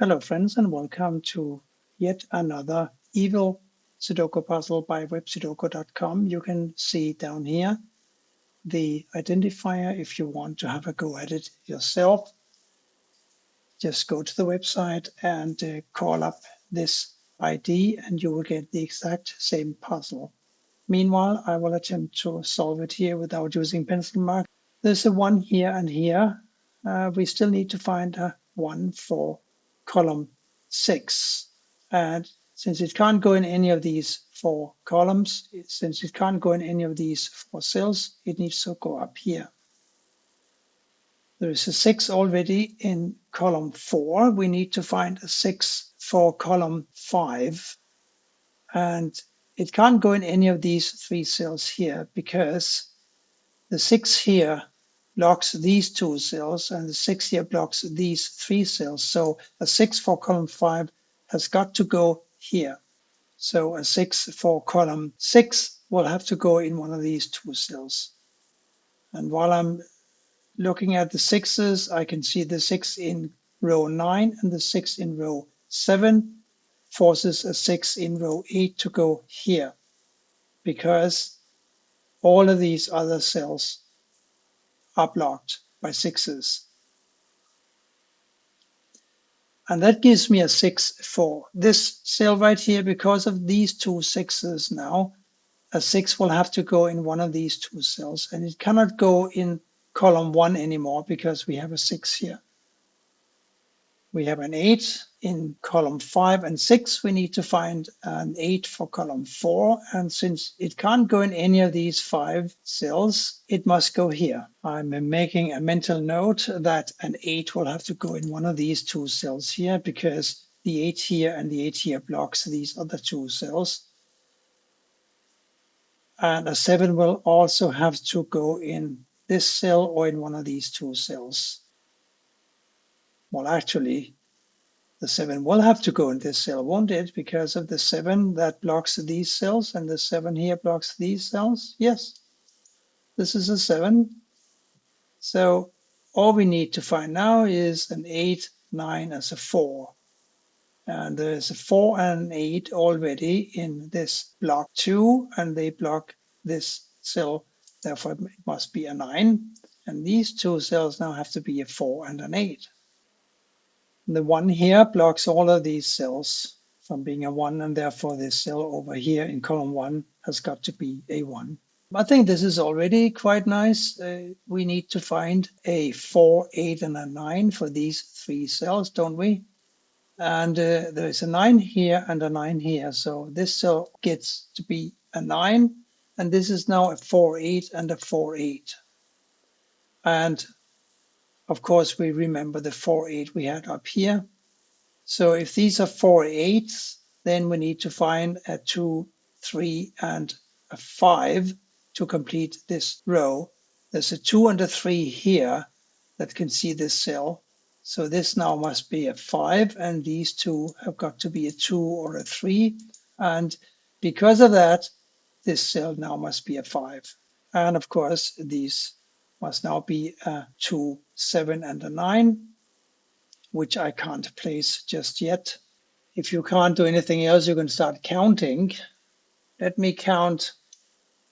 Hello friends and welcome to yet another evil Sudoku puzzle by websudoku.com. You can see down here the identifier if you want to have a go at it yourself. Just go to the website and call up this ID and you will get the exact same puzzle. Meanwhile, I will attempt to solve it here without using pencil mark. There's a 1 here and here. We still need to find a 1 for column 6. And since it can't go in any of these 4 columns, since it can't go in any of these 4 cells, it needs to go up here. There is a 6 already in column 4. We need to find a 6 for column 5. And it can't go in any of these 3 cells here because the 6 here blocks these 2 cells and the 6 here blocks these 3 cells. So a 6 for column 5 has got to go here. So a 6 for column 6 will have to go in one of these 2 cells. And while I'm looking at the 6s, I can see the 6 in row 9 and the 6 in row 7 forces a 6 in row 8 to go here because all of these other cells are blocked by 6s. And that gives me a 6 for this cell right here. Because of these 2 6s now, a 6 will have to go in one of these 2 cells. And it cannot go in column 1 anymore because we have a 6 here. We have an 8 in column 5 and 6. We need to find an 8 for column 4. And since it can't go in any of these 5 cells, it must go here. I'm making a mental note that an 8 will have to go in one of these 2 cells here because the 8 here and the 8 here blocks these other 2 cells. And a 7 will also have to go in this cell or in one of these 2 cells. Well, actually, the 7 will have to go in this cell, won't it? Because of the 7 that blocks these cells and the 7 here blocks these cells. Yes, this is a 7. So all we need to find now is an 8, 9 as a 4. And there's a 4 and an 8 already in this block 2, and they block this cell. Therefore, it must be a 9. And these 2 cells now have to be a 4 and an 8. The 1 here blocks all of these cells from being a 1, and therefore this cell over here in column 1 has got to be a 1. I think this is already quite nice. We need to find a 4, 8, and a 9 for these 3 cells, don't we? And there is a 9 here and a 9 here. So this cell gets to be a 9, and this is now a 4, 8, and a 4, 8. And of course, we remember the 4, 8 we had up here. So if these are 4 8s, then we need to find a 2, 3, and a 5 to complete this row. There's a 2 and a 3 here that can see this cell. So this now must be a 5, and these 2 have got to be a 2 or a 3. And because of that, this cell now must be a 5. And of course, these must now be a 2, 7, and a 9. Which I can't place just yet. If you can't do anything else, you can start counting. Let me count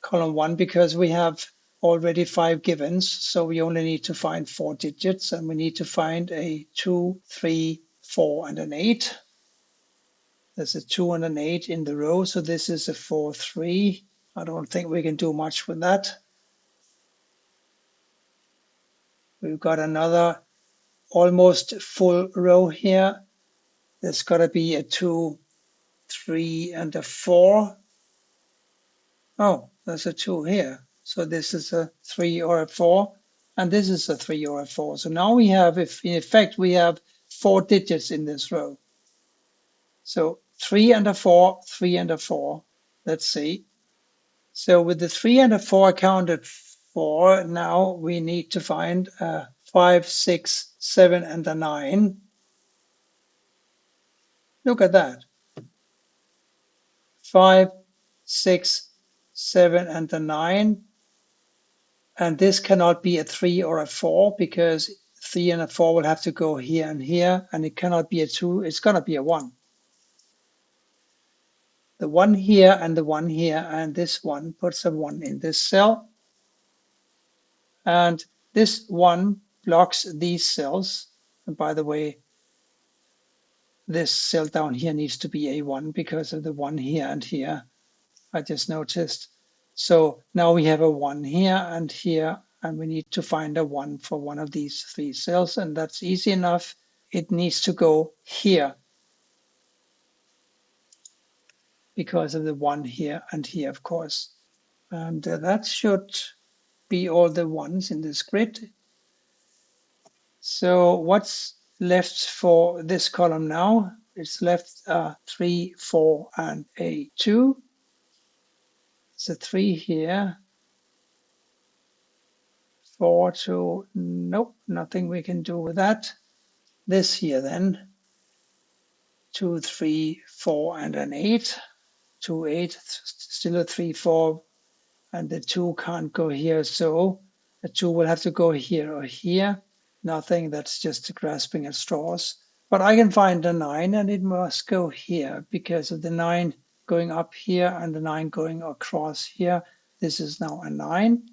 column 1 because we have already 5 givens, so we only need to find 4 digits, and we need to find a 2, 3, 4, and an 8. There's a 2 and an 8 in the row, so this is a 4, 3. I don't think we can do much with that. We've got another almost full row here. There's got to be a 2, 3, and a 4. Oh, there's a 2 here. So this is a 3 or a 4, and this is a 3 or a 4. So now we have, if in effect, we have 4 digits in this row. So 3 and a 4, 3 and a 4. Let's see. So with the 3 and a 4 accounted for, now we need to find a 5, 6, 7, and a 9. Look at that. 5, 6, 7, and a 9. And this cannot be a 3 or a 4 because 3 and a 4 will have to go here and here, and it cannot be a 2, it's going to be a 1. The 1 here and the 1 here, and this one puts a 1 in this cell. And this 1 blocks these cells. And by the way, this cell down here needs to be a 1 because of the 1 here and here. I just noticed. So now we have a 1 here and here, and we need to find a 1 for one of these 3 cells, and that's easy enough. It needs to go here because of the 1 here and here, of course. And that should be all the 1s in this grid. So what's left for this column now? It's left 3, 4, and a 2. It's a 3 here. 4, 2, nope, nothing we can do with that. This here then, 2, 3, 4, and an 8. 2, 8, still a 3, 4, and the 2 can't go here, so the 2 will have to go here or here. Nothing, that's just grasping at straws. But I can find a 9, and it must go here because of the 9 going up here and the 9 going across here. This is now a 9.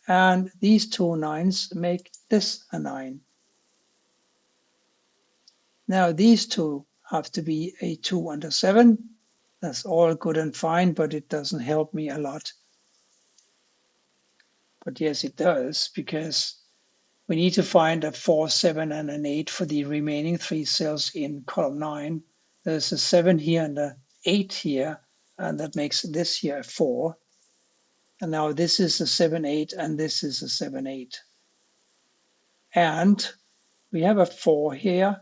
And these 2 9s make this a 9. Now these 2 have to be a 2 and a 7. That's all good and fine, but it doesn't help me a lot. But yes, it does, because we need to find a 4, 7, and an 8 for the remaining 3 cells in column 9. There's a 7 here and an 8 here, and that makes this here a 4. And now this is a 7, 8, and this is a 7, 8. And we have a 4 here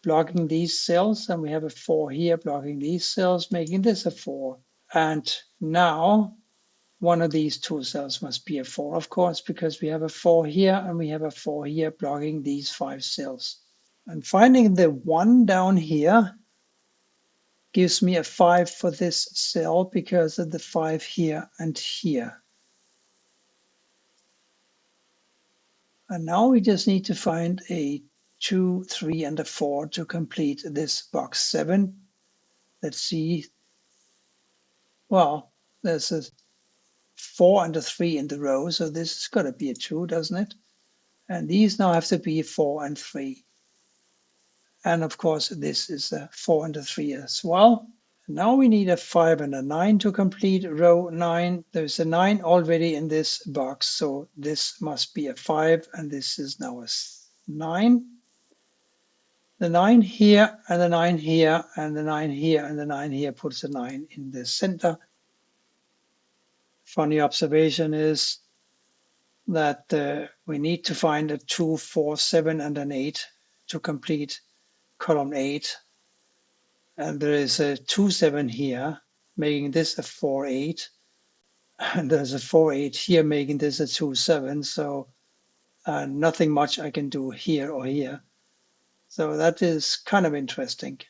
blocking these cells, and we have a 4 here blocking these cells, making this a 4. And now one of these 2 cells must be a 4, of course, because we have a 4 here and we have a 4 here blocking these 5 cells. And finding the 1 down here gives me a 5 for this cell because of the 5 here and here. And now we just need to find a 2, 3, and a 4 to complete this box 7. Let's see. Well, there's a 4 and a 3 in the row, so this has got to be a 2, doesn't it? And these now have to be 4 and 3. And of course, this is a 4 and a 3 as well. Now we need a 5 and a 9 to complete row 9. There's a 9 already in this box, so this must be a 5, and this is now a 9. The 9 here, and the 9 here, and the 9 here, and the 9 here puts a 9 in the center. Funny observation is that we need to find a 2, 4, 7, and an 8 to complete column 8. And there is a 2, 7 here, making this a 4, 8. And there's a 4, 8 here, making this a 2, 7. So nothing much I can do here or here. So that is kind of interesting,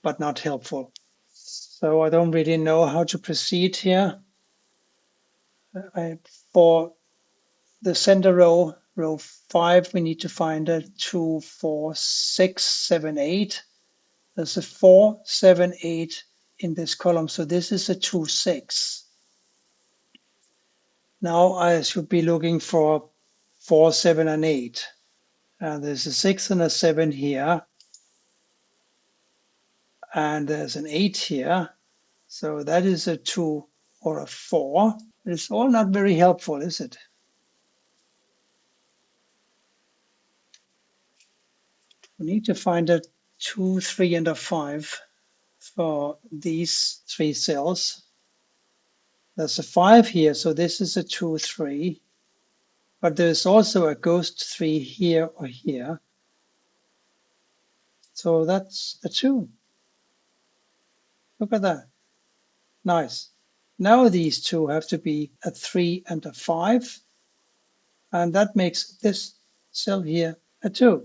but not helpful. So I don't really know how to proceed here. For the center row, row 5, we need to find a 2, 4, 6, 7, 8. There's a 4, 7, 8 in this column, so this is a 2, 6. Now I should be looking for 4, 7, and 8. And there's a 6 and a 7 here, and there's an 8 here. So that is a 2 or a 4. It's all not very helpful, is it? We need to find a 2, 3, and a 5 for these 3 cells. There's a 5 here, so this is a 2, 3. But there's also a ghost 3 here or here. So that's a 2. Look at that. Nice. Now these 2 have to be a 3 and a 5. And that makes this cell here a 2.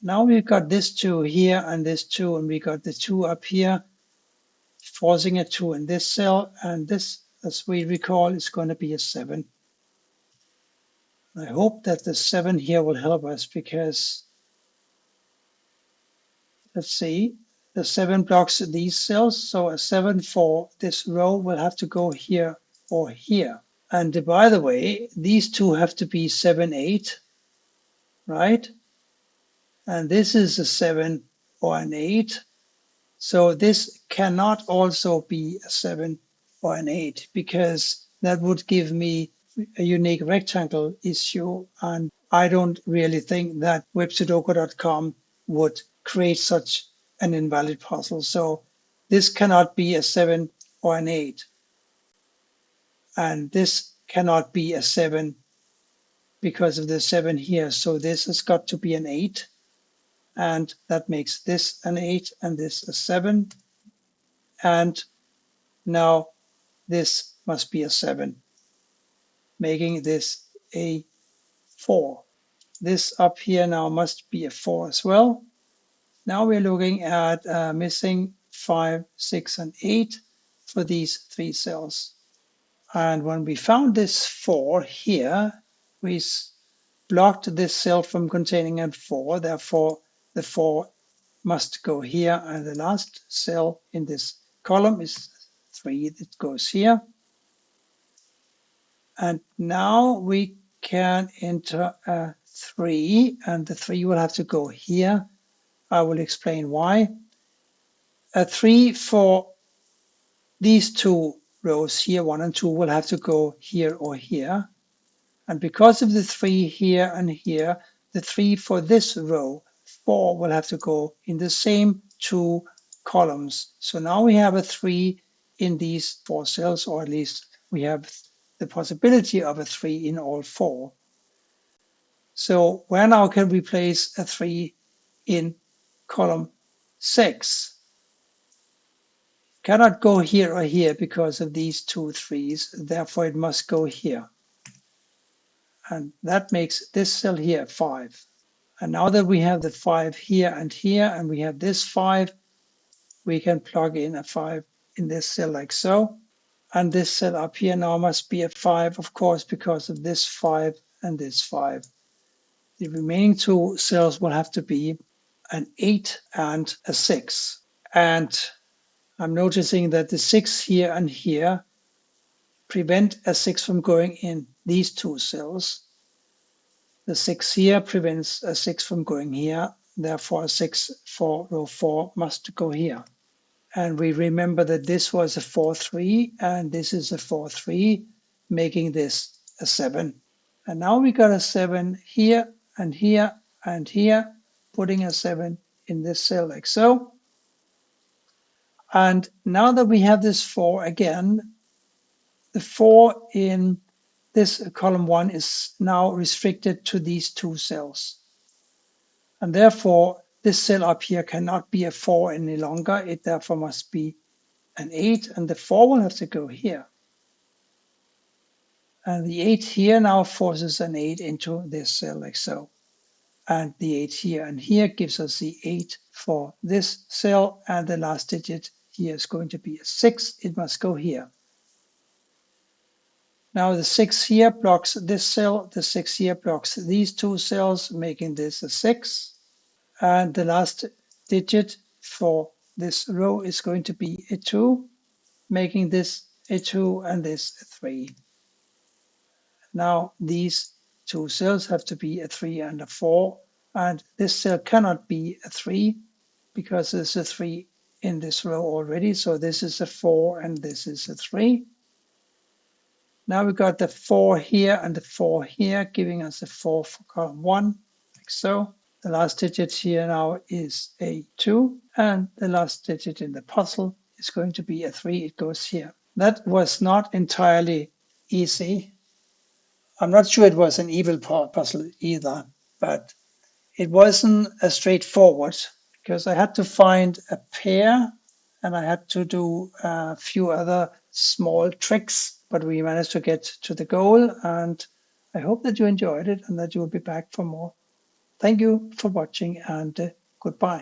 Now we've got this 2 here and this 2, and we got the 2 up here, forcing a 2 in this cell. And this, as we recall, is going to be a 7. I hope that the 7 here will help us because, let's see, the 7 blocks these cells. So a 7 for this row will have to go here or here. And by the way, these two have to be 7, 8, right? And this is a 7 or an 8. So this cannot also be a 7 or an 8 because that would give me a unique rectangle issue. And I don't really think that websudoku.com would create such an invalid puzzle. So this cannot be a 7 or an 8. And this cannot be a 7 because of the 7 here. So this has got to be an 8. And that makes this an 8 and this a 7. And now this must be a 7, making this a 4. This up here now must be a 4 as well. Now we're looking at missing 5, 6, and 8 for these 3 cells. And when we found this 4 here, we blocked this cell from containing a 4. Therefore, the 4 must go here. And the last cell in this column is 3 that goes here. And now we can enter a 3, and the 3 will have to go here. I will explain why. A 3 for these two rows here, 1 and 2, will have to go here or here. And because of the 3 here and here, the 3 for this row, 4, will have to go in the same 2 columns. So now we have a 3 in these 4 cells, or at least we have the possibility of a 3 in all 4. So where now can we place a 3 in column 6? Cannot go here or here because of these 2 3s, therefore it must go here. And that makes this cell here 5. And now that we have the 5 here, and we have this 5, we can plug in a 5 in this cell like so. And this cell up here now must be a 5, of course, because of this 5 and this 5. The remaining 2 cells will have to be an 8 and a 6. And I'm noticing that the 6 here and here prevent a 6 from going in these 2 cells. The 6 here prevents a 6 from going here. Therefore, a 6 for row 4 must go here. And we remember that this was a 4, 3, and this is a 4, 3, making this a 7. And now we got a 7 here and here and here, putting a 7 in this cell like so. And now that we have this 4 again, the 4 in this column 1 is now restricted to these 2 cells. And therefore, this cell up here cannot be a 4 any longer. It therefore must be an 8, and the 4 will have to go here. And the 8 here now forces an 8 into this cell like so. And the 8 here and here gives us the 8 for this cell, and the last digit here is going to be a 6. It must go here. Now the 6 here blocks this cell, the 6 here blocks these 2 cells, making this a 6. And the last digit for this row is going to be a 2, making this a 2 and this a 3. Now these 2 cells have to be a 3 and a 4, and this cell cannot be a 3 because there's a 3 in this row already. So this is a 4 and this is a 3. Now we got the 4 here and the 4 here, giving us a 4 for column 1, like so. The last digit here now is a 2, and the last digit in the puzzle is going to be a 3. It goes here. That was not entirely easy. I'm not sure it was an evil puzzle either, but it wasn't as straightforward because I had to find a pair and I had to do a few other small tricks, but we managed to get to the goal, and I hope that you enjoyed it and that you will be back for more. Thank you for watching, and goodbye.